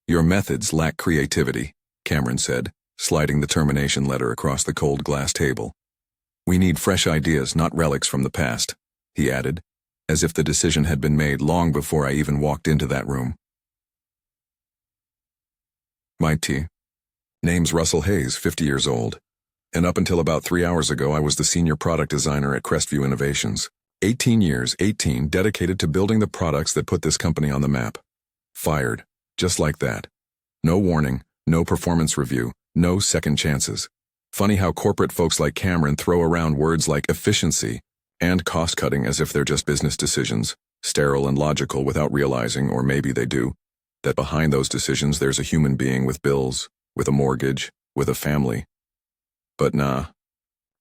Your methods lack creativity, Cameron said, sliding the termination letter across the cold glass table. We need fresh ideas, not relics from the past, he added, as if the decision had been made long before I even walked into that room. My T. Name's Russell Hayes, 50 years old. And up until about 3 hours ago, I was the senior product designer at Crestview Innovations. 18 years, 18, dedicated to building the products that put this company on the map. Fired. Just like that. No warning, no performance review, no second chances. Funny how corporate folks like Cameron throw around words like efficiency and cost-cutting as if they're just business decisions, sterile and logical without realizing, or maybe they do, that behind those decisions there's a human being with bills, with a mortgage, with a family. But nah.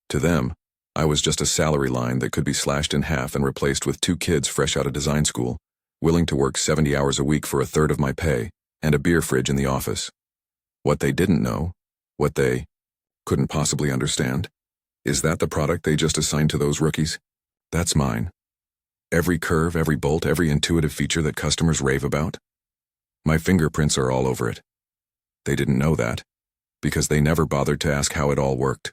To them, I was just a salary line that could be slashed in half and replaced with 2 kids fresh out of design school, willing to work 70 hours a week for a third of my pay, and a beer fridge in the office. What they didn't know, what they couldn't possibly understand, is that the product they just assigned to those rookies? That's mine. Every curve, every bolt, every intuitive feature that customers rave about. My fingerprints are all over it. They didn't know that, because they never bothered to ask how it all worked.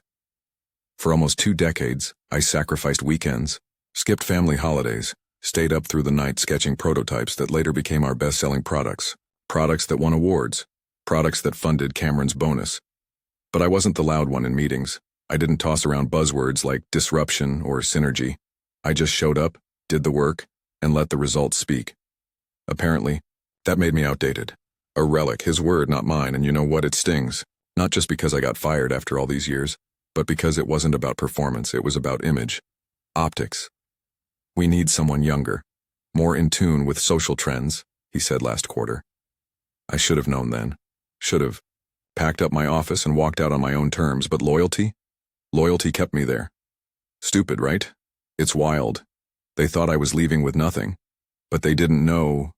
For almost 2 decades, I sacrificed weekends, skipped family holidays, stayed up through the night sketching prototypes that later became our best-selling products, products that won awards, products that funded Cameron's bonus. But I wasn't the loud one in meetings. I didn't toss around buzzwords like disruption or synergy. I just showed up, did the work, and let the results speak. Apparently, that made me outdated. A relic, his word, not mine, and you know what, it stings. Not just because I got fired after all these years, but because it wasn't about performance, it was about image. Optics. We need someone younger, more in tune with social trends, he said last quarter. I should have known then. Should have. Packed up my office and walked out on my own terms, but loyalty? Loyalty kept me there. Stupid, right? It's wild. They thought I was leaving with nothing, but they didn't know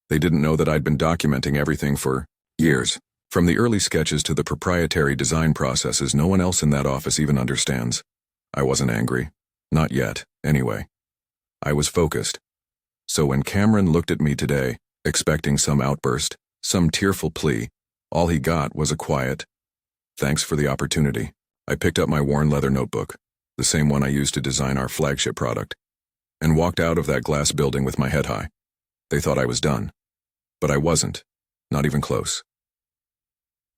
that I'd been documenting everything for years. From the early sketches to the proprietary design processes no one else in that office even understands. I wasn't angry. Not yet, anyway. I was focused. So when Cameron looked at me today, expecting some outburst, some tearful plea, all he got was a quiet, "Thanks for the opportunity." I picked up my worn leather notebook, the same one I used to design our flagship product, and walked out of that glass building with my head high. They thought I was done. But I wasn't. Not even close.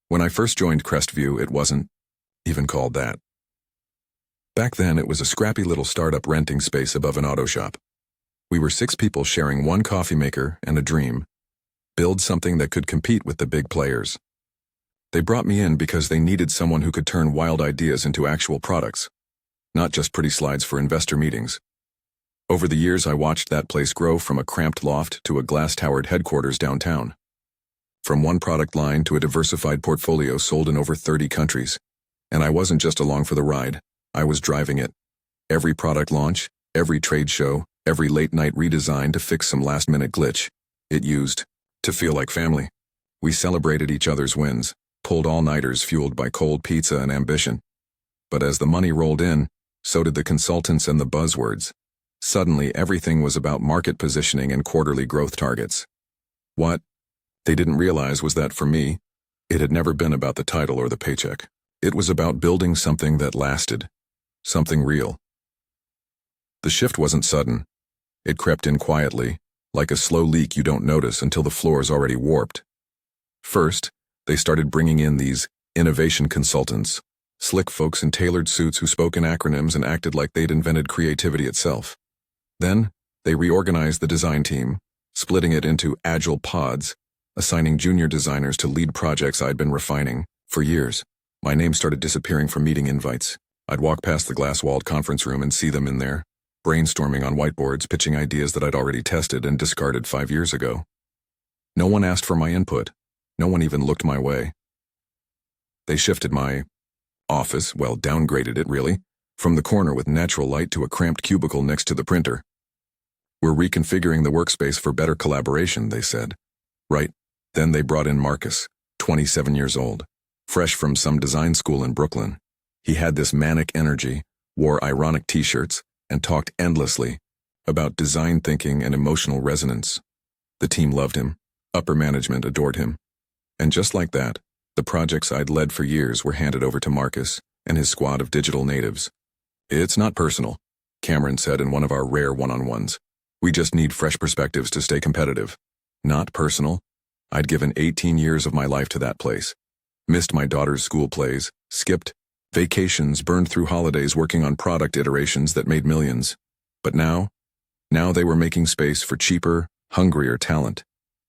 When I first joined Crestview, it wasn't even called that. Back then, it was a scrappy little startup renting space above an auto shop. We were 6 people sharing one coffee maker and a dream. Build something that could compete with the big players. They brought me in because they needed someone who could turn wild ideas into actual products, not just pretty slides for investor meetings. Over the years, I watched that place grow from a cramped loft to a glass-towered headquarters downtown. From one product line to a diversified portfolio sold in over 30 countries. And I wasn't just along for the ride, I was driving it. Every product launch, every trade show, every late-night redesign to fix some last-minute glitch. It used to feel like family. We celebrated each other's wins, pulled all-nighters fueled by cold pizza and ambition. But as the money rolled in, so did the consultants and the buzzwords. Suddenly, everything was about market positioning and quarterly growth targets. What they didn't realize was that for me, it had never been about the title or the paycheck. It was about building something that lasted, something real. The shift wasn't sudden. It crept in quietly, like a slow leak you don't notice until the floor is already warped. First, they started bringing in these innovation consultants, slick folks in tailored suits who spoke in acronyms and acted like they'd invented creativity itself. Then, they reorganized the design team, splitting it into agile pods, assigning junior designers to lead projects I'd been refining for years. My name started disappearing from meeting invites. I'd walk past the glass-walled conference room and see them in there, brainstorming on whiteboards, pitching ideas that I'd already tested and discarded 5 years ago. No one asked for my input. No one even looked my way. They shifted my office, well, downgraded it really, from the corner with natural light to a cramped cubicle next to the printer. We're reconfiguring the workspace for better collaboration, they said. Right. Then they brought in Marcus, 27 years old, fresh from some design school in Brooklyn. He had this manic energy, wore ironic t-shirts, and talked endlessly about design thinking and emotional resonance. The team loved him. Upper management adored him. And just like that, the projects I'd led for years were handed over to Marcus and his squad of digital natives. It's not personal, Cameron said in one of our rare one-on-ones. We just need fresh perspectives to stay competitive. Not personal. I'd given 18 years of my life to that place. Missed my daughter's school plays, skipped vacations, burned through holidays working on product iterations that made millions. But now they were making space for cheaper, hungrier talent.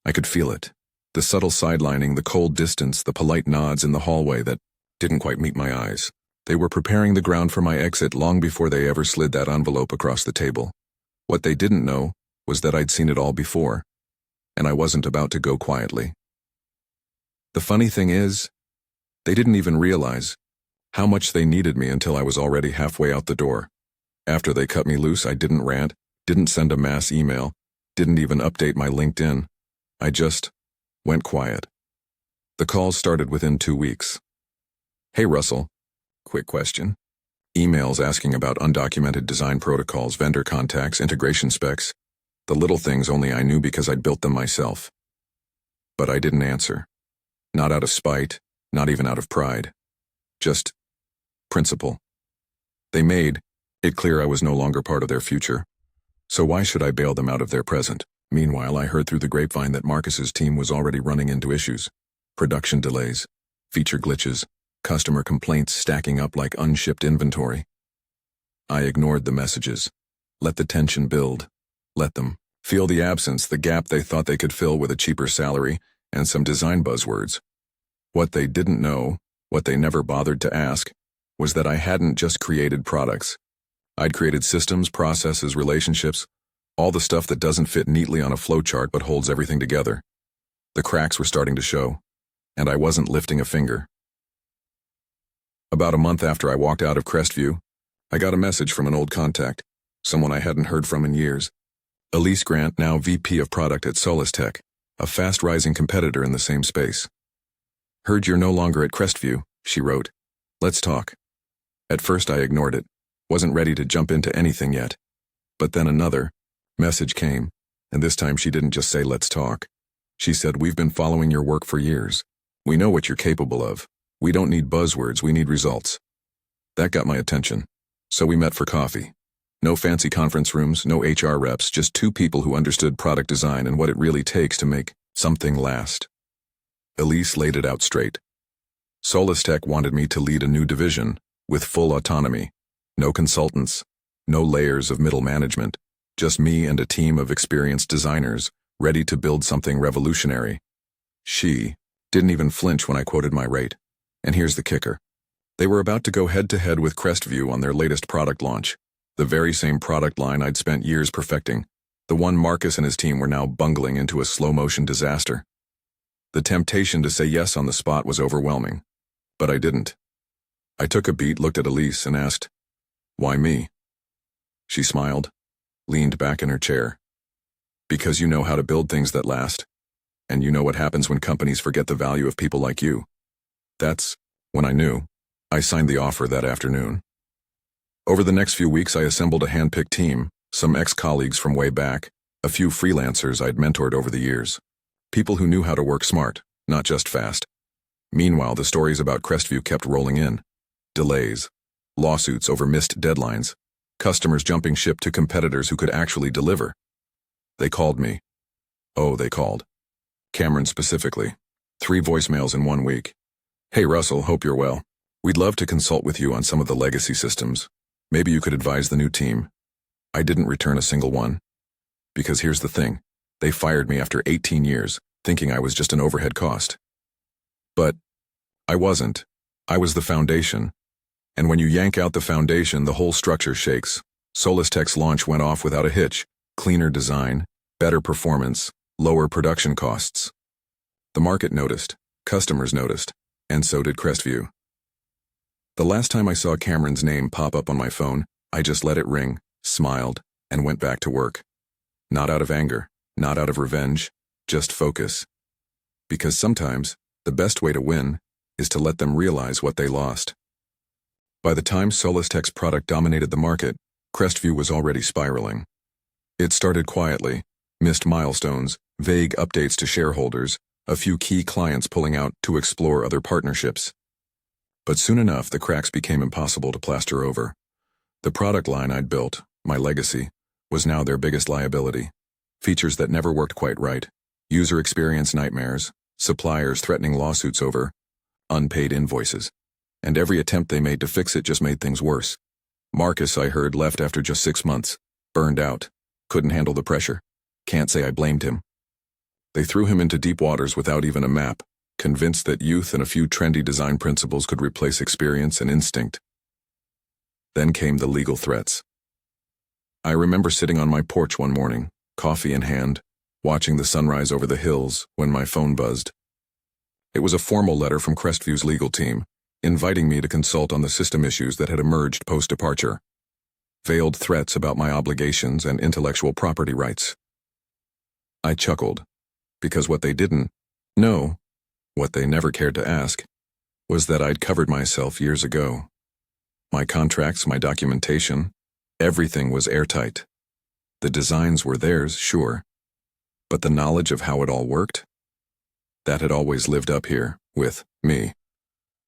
I could feel it. The subtle sidelining, the cold distance, the polite nods in the hallway that didn't quite meet my eyes. They were preparing the ground for my exit long before they ever slid that envelope across the table. What they didn't know was that I'd seen it all before, and I wasn't about to go quietly. The funny thing is, they didn't even realize how much they needed me until I was already halfway out the door. After they cut me loose, I didn't rant, didn't send a mass email, didn't even update my LinkedIn. I just went quiet. The calls started within 2 weeks. Hey Russell, quick question. Emails asking about undocumented design protocols, vendor contacts, integration specs. The little things only I knew because I'd built them myself. But I didn't answer. Not out of spite, not even out of pride. Just principle. They made it clear I was no longer part of their future. So why should I bail them out of their present? Meanwhile, I heard through the grapevine that Marcus's team was already running into issues. Production delays, feature glitches, customer complaints stacking up like unshipped inventory. I ignored the messages. Let the tension build. Let them feel the absence, the gap they thought they could fill with a cheaper salary and some design buzzwords. What they didn't know, what they never bothered to ask, was that I hadn't just created products. I'd created systems, processes, relationships, all the stuff that doesn't fit neatly on a flowchart but holds everything together. The cracks were starting to show, and I wasn't lifting a finger. About a month after I walked out of Crestview, I got a message from an old contact, someone I hadn't heard from in years. Elise Grant, now VP of Product at Solistech, a fast-rising competitor in the same space. Heard you're no longer at Crestview, she wrote. Let's talk. At first I ignored it, wasn't ready to jump into anything yet. But then another message came, and this time she didn't just say let's talk. She said, we've been following your work for years. We know what you're capable of. We don't need buzzwords, we need results. That got my attention. So we met for coffee. No fancy conference rooms, no HR reps, just two people who understood product design and what it really takes to make something last. Elise laid it out straight. Solistech wanted me to lead a new division with full autonomy. No consultants, no layers of middle management, just me and a team of experienced designers ready to build something revolutionary. She didn't even flinch when I quoted my rate. And here's the kicker. They were about to go head-to-head with Crestview on their latest product launch, the very same product line I'd spent years perfecting, the one Marcus and his team were now bungling into a slow-motion disaster. The temptation to say yes on the spot was overwhelming, but I didn't. I took a beat, looked at Elise, and asked, why me? She smiled, leaned back in her chair. Because you know how to build things that last, and you know what happens when companies forget the value of people like you. That's when I knew. I signed the offer that afternoon. Over the next few weeks, I assembled a hand-picked team, some ex-colleagues from way back, a few freelancers I'd mentored over the years. People who knew how to work smart, not just fast. Meanwhile, the stories about Crestview kept rolling in. Delays, lawsuits over missed deadlines, customers jumping ship to competitors who could actually deliver. They called me. Oh, they called. Cameron specifically. 3 voicemails in 1 week. Hey Russell, hope you're well. We'd love to consult with you on some of the legacy systems. Maybe you could advise the new team. I didn't return a single one. Because here's the thing. They fired me after 18 years, thinking I was just an overhead cost. But I wasn't. I was the foundation. And when you yank out the foundation, the whole structure shakes. Solistech's launch went off without a hitch. Cleaner design, better performance, lower production costs. The market noticed, customers noticed, and so did Crestview. The last time I saw Cameron's name pop up on my phone, I just let it ring, smiled, and went back to work. Not out of anger, not out of revenge, just focus. Because sometimes, the best way to win is to let them realize what they lost. By the time Solistech's product dominated the market, Crestview was already spiraling. It started quietly, missed milestones, vague updates to shareholders, a few key clients pulling out to explore other partnerships. But soon enough, the cracks became impossible to plaster over. The product line I'd built, my legacy, was now their biggest liability. Features that never worked quite right, user experience nightmares, suppliers threatening lawsuits over unpaid invoices, and every attempt they made to fix it just made things worse. Marcus, I heard, left after just 6 months, burned out, couldn't handle the pressure. Can't say I blamed him. They threw him into deep waters without even a map, convinced that youth and a few trendy design principles could replace experience and instinct. Then came the legal threats. I remember sitting on my porch one morning, coffee in hand, watching the sunrise over the hills when my phone buzzed. It was a formal letter from Crestview's legal team, inviting me to consult on the system issues that had emerged post-departure. Veiled threats about my obligations and intellectual property rights. I chuckled, because what they didn't know, what they never cared to ask, was that I'd covered myself years ago. My contracts, my documentation, everything was airtight. The designs were theirs, sure, but the knowledge of how it all worked? That had always lived up here, with me.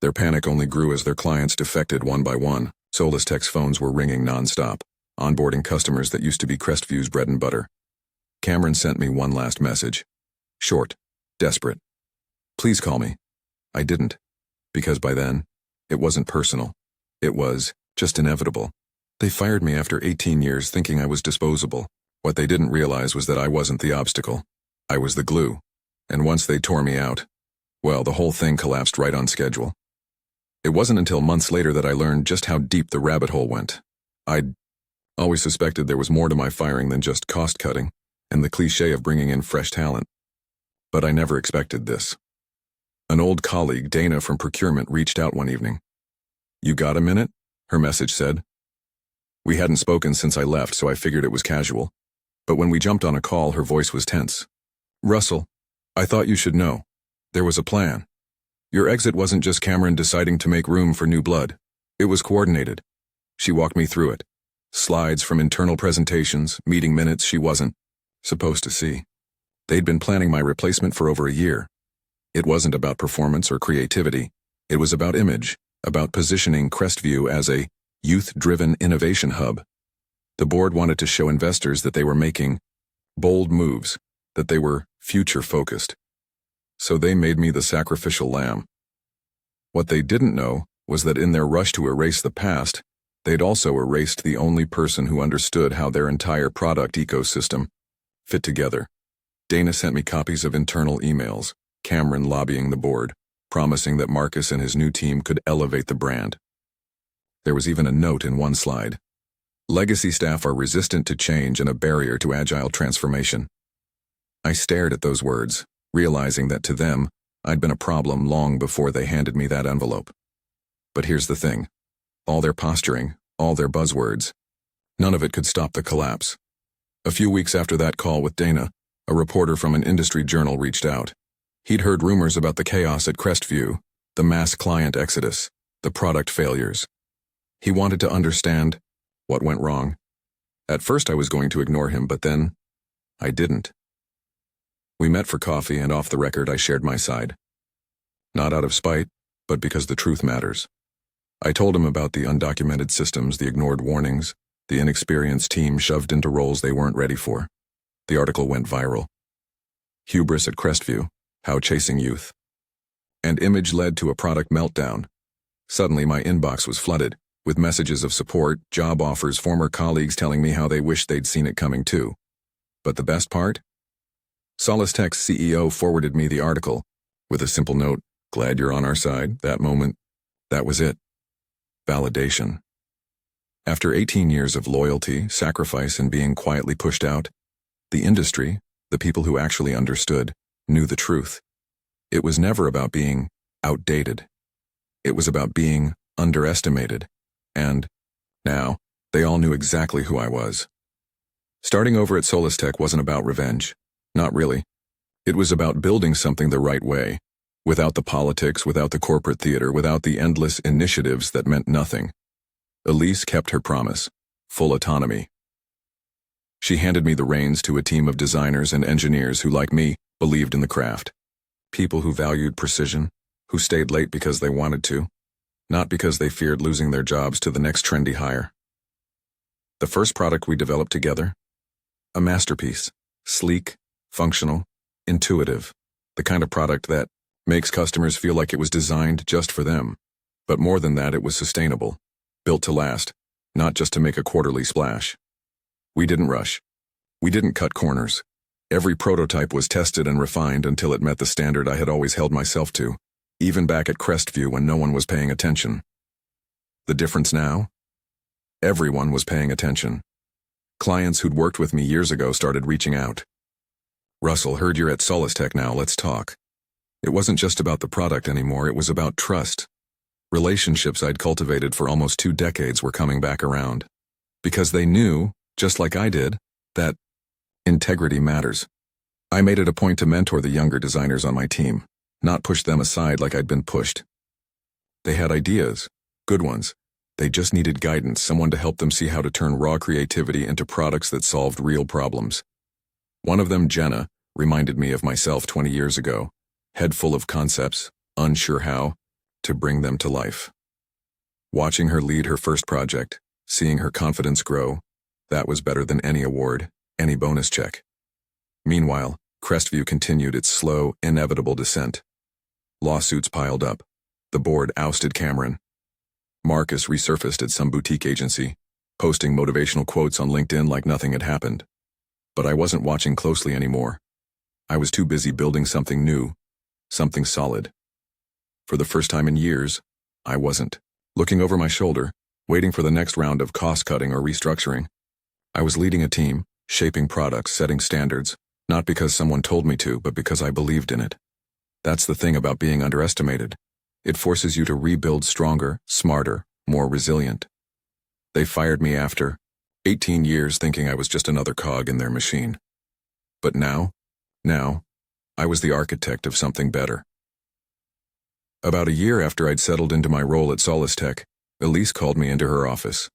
Their panic only grew as their clients defected one by one. Solistech's phones were ringing non-stop, onboarding customers that used to be Crestview's bread and butter. Cameron sent me one last message. Short, desperate. Please call me. I didn't, because by then, it wasn't personal. It was just inevitable. They fired me after 18 years thinking I was disposable. What they didn't realize was that I wasn't the obstacle. I was the glue. And once they tore me out, well, the whole thing collapsed right on schedule. It wasn't until months later that I learned just how deep the rabbit hole went. I'd always suspected there was more to my firing than just cost-cutting and the cliché of bringing in fresh talent. But I never expected this. An old colleague, Dana from procurement, reached out one evening. "You got a minute?" her message said. We hadn't spoken since I left, so I figured it was casual. But when we jumped on a call, her voice was tense. "Russell, I thought you should know. There was a plan. Your exit wasn't just Cameron deciding to make room for new blood. It was coordinated." She walked me through it. Slides from internal presentations, meeting minutes she wasn't supposed to see. They'd been planning my replacement for over a year. It wasn't about performance or creativity. It was about image, about positioning Crestview as a youth-driven innovation hub. The board wanted to show investors that they were making bold moves, that they were future-focused. So they made me the sacrificial lamb. What they didn't know was that in their rush to erase the past, they'd also erased the only person who understood how their entire product ecosystem fit together. Dana sent me copies of internal emails, Cameron lobbying the board, promising that Marcus and his new team could elevate the brand. There was even a note in one slide. Legacy staff are resistant to change and a barrier to agile transformation. I stared at those words, realizing that to them, I'd been a problem long before they handed me that envelope. But here's the thing. All their posturing, all their buzzwords, none of it could stop the collapse. A few weeks after that call with Dana, a reporter from an industry journal reached out. He'd heard rumors about the chaos at Crestview, the mass client exodus, the product failures. He wanted to understand what went wrong. At first I was going to ignore him, but then I didn't. We met for coffee, and off the record I shared my side. Not out of spite, but because the truth matters. I told him about the undocumented systems, the ignored warnings, the inexperienced team shoved into roles they weren't ready for. The article went viral. Hubris at Crestview, how chasing youth. And image led to a product meltdown. Suddenly my inbox was flooded, with messages of support, job offers, former colleagues telling me how they wished they'd seen it coming too. But the best part? Solistech's CEO forwarded me the article, with a simple note, "Glad you're on our side." That moment, that was it. Validation. After 18 years of loyalty, sacrifice, and being quietly pushed out, the industry, the people who actually understood, knew the truth. It was never about being outdated. It was about being underestimated. And now, they all knew exactly who I was. Starting over at Solistech wasn't about revenge. Not really. It was about building something the right way, without the politics, without the corporate theater, without the endless initiatives that meant nothing. Elise kept her promise, full autonomy. She handed me the reins to a team of designers and engineers who, like me, believed in the craft. People who valued precision, who stayed late because they wanted to, not because they feared losing their jobs to the next trendy hire. The first product we developed together? A masterpiece. Sleek, functional, intuitive. The kind of product that makes customers feel like it was designed just for them. But more than that, it was sustainable. Built to last, not just to make a quarterly splash. We didn't rush. We didn't cut corners. Every prototype was tested and refined until it met the standard I had always held myself to, even back at Crestview when no one was paying attention. The difference now? Everyone was paying attention. Clients who'd worked with me years ago started reaching out. "Russell, heard you're at Solistech now, let's talk." It wasn't just about the product anymore, it was about trust. Relationships I'd cultivated for almost 2 decades were coming back around. Because they knew, just like I did, that integrity matters. I made it a point to mentor the younger designers on my team, not push them aside like I'd been pushed. They had ideas, good ones. They just needed guidance, someone to help them see how to turn raw creativity into products that solved real problems. One of them, Jenna, reminded me of myself 20 years ago, head full of concepts, unsure how to bring them to life. Watching her lead her first project, seeing her confidence grow, that was better than any award, any bonus check. Meanwhile, Crestview continued its slow, inevitable descent. Lawsuits piled up. The board ousted Cameron. Marcus resurfaced at some boutique agency, posting motivational quotes on LinkedIn like nothing had happened. But I wasn't watching closely anymore. I was too busy building something new, something solid. For the first time in years, I wasn't looking over my shoulder, waiting for the next round of cost-cutting or restructuring. I was leading a team, shaping products, setting standards, not because someone told me to, but because I believed in it. That's the thing about being underestimated. It forces you to rebuild stronger, smarter, more resilient. They fired me after 18 years thinking I was just another cog in their machine. But now, I was the architect of something better. About a year after I'd settled into my role at Solistech, Elise called me into her office.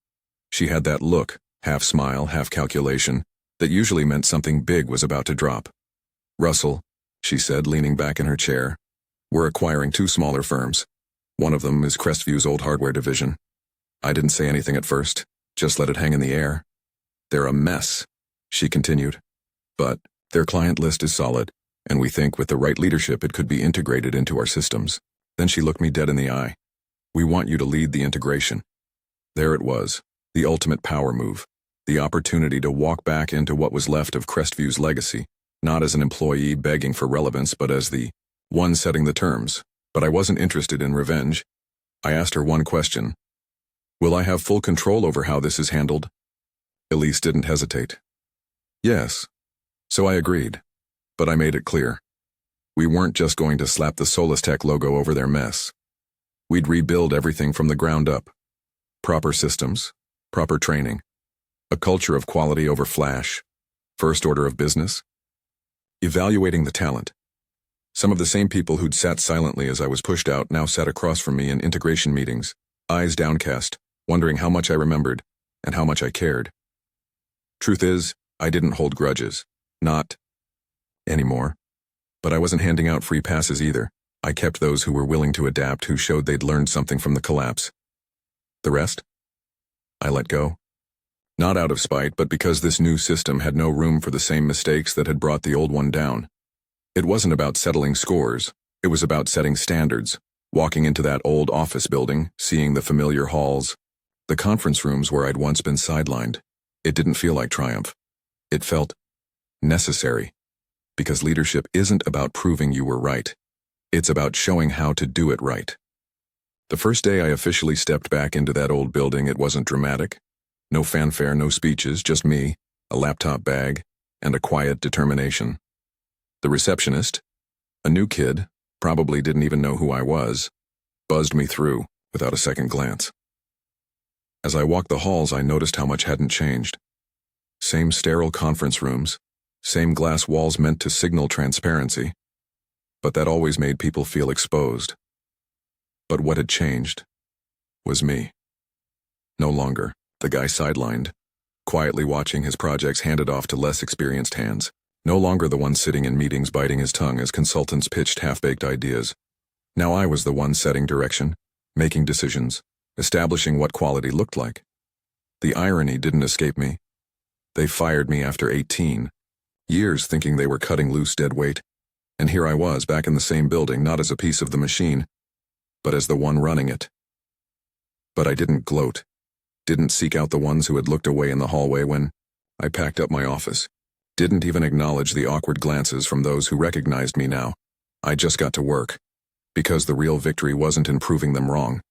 She had that look, half smile, half calculation, that usually meant something big was about to drop. "Russell," she said, leaning back in her chair, "we're acquiring 2 smaller firms. One of them is Crestview's old hardware division." I didn't say anything at first, just let it hang in the air. "They're a mess," she continued. "But their client list is solid, and we think with the right leadership it could be integrated into our systems." Then she looked me dead in the eye. "We want you to lead the integration." There it was, the ultimate power move, the opportunity to walk back into what was left of Crestview's legacy, not as an employee begging for relevance, but as the one setting the terms. But I wasn't interested in revenge. I asked her one question. "Will I have full control over how this is handled?" Elise didn't hesitate. "Yes." So I agreed. But I made it clear. We weren't just going to slap the Solistech logo over their mess. We'd rebuild everything from the ground up. Proper systems, proper training, a culture of quality over flash, first order of business. Evaluating the talent. Some of the same people who'd sat silently as I was pushed out now sat across from me in integration meetings, eyes downcast, wondering how much I remembered and how much I cared. Truth is, I didn't hold grudges. Not anymore. But I wasn't handing out free passes either. I kept those who were willing to adapt, who showed they'd learned something from the collapse. The rest? I let go. Not out of spite, but because this new system had no room for the same mistakes that had brought the old one down. It wasn't about settling scores. It was about setting standards, walking into that old office building, seeing the familiar halls, the conference rooms where I'd once been sidelined. It didn't feel like triumph. It felt necessary. Because leadership isn't about proving you were right. It's about showing how to do it right. The first day I officially stepped back into that old building, it wasn't dramatic. No fanfare, no speeches, just me, a laptop bag, and a quiet determination. The receptionist, a new kid, probably didn't even know who I was, buzzed me through without a second glance. As I walked the halls, I noticed how much hadn't changed. Same sterile conference rooms, same glass walls meant to signal transparency, but that always made people feel exposed. But what had changed was me. No longer the guy sidelined, quietly watching his projects handed off to less experienced hands. No longer the one sitting in meetings biting his tongue as consultants pitched half-baked ideas. Now I was the one setting direction, making decisions, establishing what quality looked like. The irony didn't escape me. They fired me after 18 years thinking they were cutting loose dead weight, and here I was back in the same building, not as a piece of the machine, but as the one running it. But I didn't gloat, didn't seek out the ones who had looked away in the hallway when I packed up my office, didn't even acknowledge the awkward glances from those who recognized me now. I just got to work, because the real victory wasn't in proving them wrong.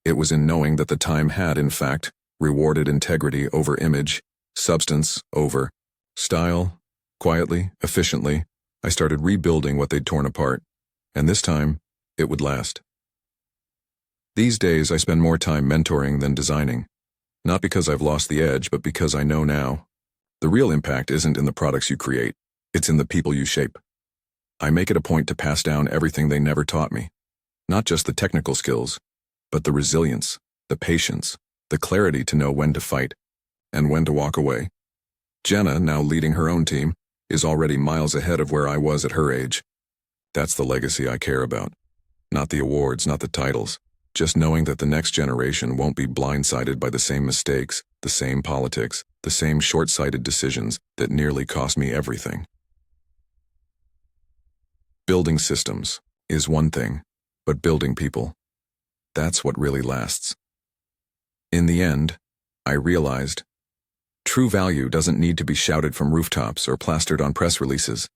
It was in knowing that the time had, in fact, rewarded integrity over image, substance over style. Quietly, efficiently, I started rebuilding what they'd torn apart, and this time, it would last. These days, I spend more time mentoring than designing. Not because I've lost the edge, but because I know now. The real impact isn't in the products you create, it's in the people you shape. I make it a point to pass down everything they never taught me. Not just the technical skills, but the resilience, the patience, the clarity to know when to fight and when to walk away. Jenna, now leading her own team, is already miles ahead of where I was at her age. That's the legacy I care about. Not the awards, not the titles. Just knowing that the next generation won't be blindsided by the same mistakes, the same politics, the same short-sighted decisions that nearly cost me everything. Building systems is one thing, but building people, that's what really lasts. In the end, I realized, true value doesn't need to be shouted from rooftops or plastered on press releases.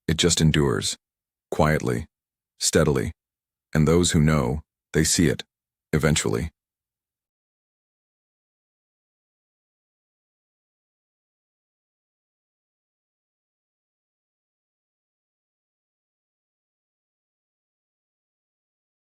It just endures, quietly, steadily, and those who know, they see it, eventually.